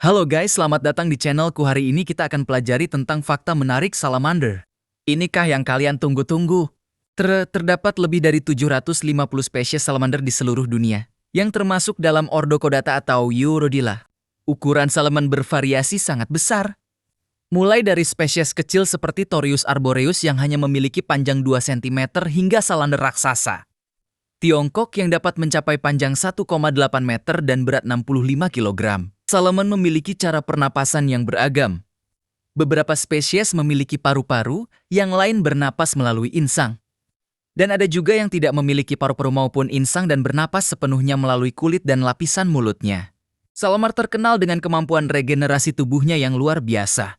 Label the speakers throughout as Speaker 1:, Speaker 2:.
Speaker 1: Halo guys, selamat datang di channelku. Hari ini kita akan pelajari tentang fakta menarik salamander. Inikah yang kalian tunggu-tunggu? Terdapat lebih dari 750 spesies salamander di seluruh dunia, yang termasuk dalam ordo Chordata atau Eurodila. Ukuran salamander bervariasi sangat besar. Mulai dari spesies kecil seperti Thorius arboreus yang hanya memiliki panjang 2 cm hingga salamander raksasa Tiongkok yang dapat mencapai panjang 1,8 meter dan berat 65 kg. Salmon memiliki cara pernapasan yang beragam. Beberapa spesies memiliki paru-paru, yang lain bernapas melalui insang. Dan ada juga yang tidak memiliki paru-paru maupun insang dan bernapas sepenuhnya melalui kulit dan lapisan mulutnya. Salmon terkenal dengan kemampuan regenerasi tubuhnya yang luar biasa.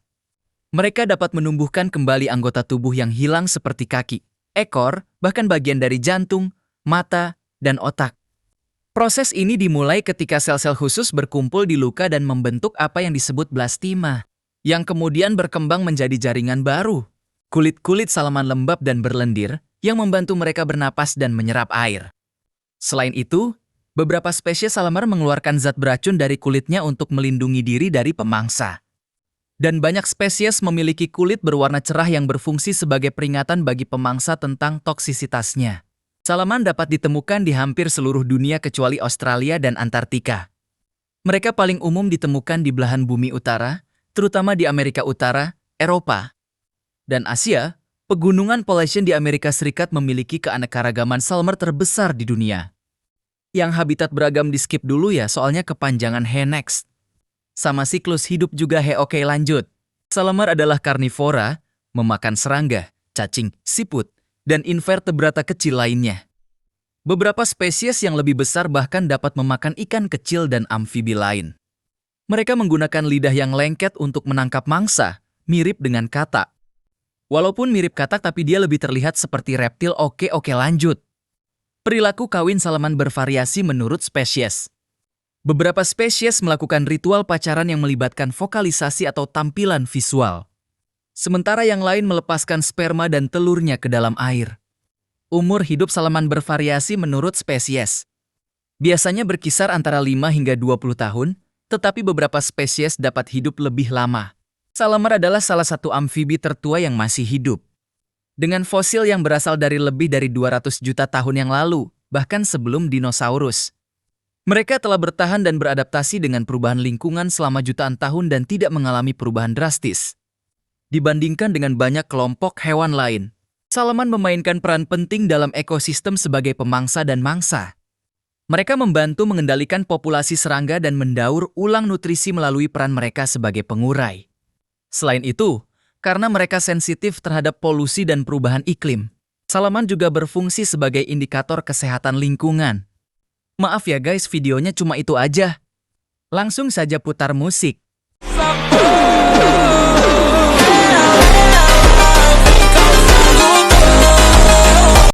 Speaker 1: Mereka dapat menumbuhkan kembali anggota tubuh yang hilang seperti kaki, ekor, bahkan bagian dari jantung, mata, dan otak. Proses ini dimulai ketika sel-sel khusus berkumpul di luka dan membentuk apa yang disebut blastima, yang kemudian berkembang menjadi jaringan baru. Kulit-kulit salaman lembab dan berlendir yang membantu mereka bernapas dan menyerap air. Selain itu, beberapa spesies salamar mengeluarkan zat beracun dari kulitnya untuk melindungi diri dari pemangsa. Dan banyak spesies memiliki kulit berwarna cerah yang berfungsi sebagai peringatan bagi pemangsa tentang toksisitasnya. Salaman dapat ditemukan di hampir seluruh dunia kecuali Australia dan Antartika. Mereka paling umum ditemukan di belahan bumi utara, terutama di Amerika Utara, Eropa, dan Asia. Pegunungan Appalachian di Amerika Serikat memiliki keanekaragaman salmon terbesar di dunia. Yang habitat beragam di skip dulu ya, soalnya kepanjangan next. Sama siklus hidup juga oke lanjut. Salmon adalah karnivora, memakan serangga, cacing, siput, dan invertebrata kecil lainnya. Beberapa spesies yang lebih besar bahkan dapat memakan ikan kecil dan amfibi lain. Mereka menggunakan lidah yang lengket untuk menangkap mangsa, mirip dengan katak. Walaupun mirip katak tapi dia lebih terlihat seperti reptil. Oke lanjut. Perilaku kawin salaman bervariasi menurut spesies. Beberapa spesies melakukan ritual pacaran yang melibatkan vokalisasi atau tampilan visual. Sementara yang lain melepaskan sperma dan telurnya ke dalam air. Umur hidup salaman bervariasi menurut spesies. Biasanya berkisar antara 5 hingga 20 tahun, tetapi beberapa spesies dapat hidup lebih lama. Salaman adalah salah satu amfibi tertua yang masih hidup. Dengan fosil yang berasal dari lebih dari 200 juta tahun yang lalu, bahkan sebelum dinosaurus. Mereka telah bertahan dan beradaptasi dengan perubahan lingkungan selama jutaan tahun dan tidak mengalami perubahan drastis. Dibandingkan dengan banyak kelompok hewan lain, salaman memainkan peran penting dalam ekosistem sebagai pemangsa dan mangsa. Mereka membantu mengendalikan populasi serangga dan mendaur ulang nutrisi melalui peran mereka sebagai pengurai. Selain itu, karena mereka sensitif terhadap polusi dan perubahan iklim, salaman juga berfungsi sebagai indikator kesehatan lingkungan. Maaf ya guys, videonya cuma itu aja. Langsung saja putar musik.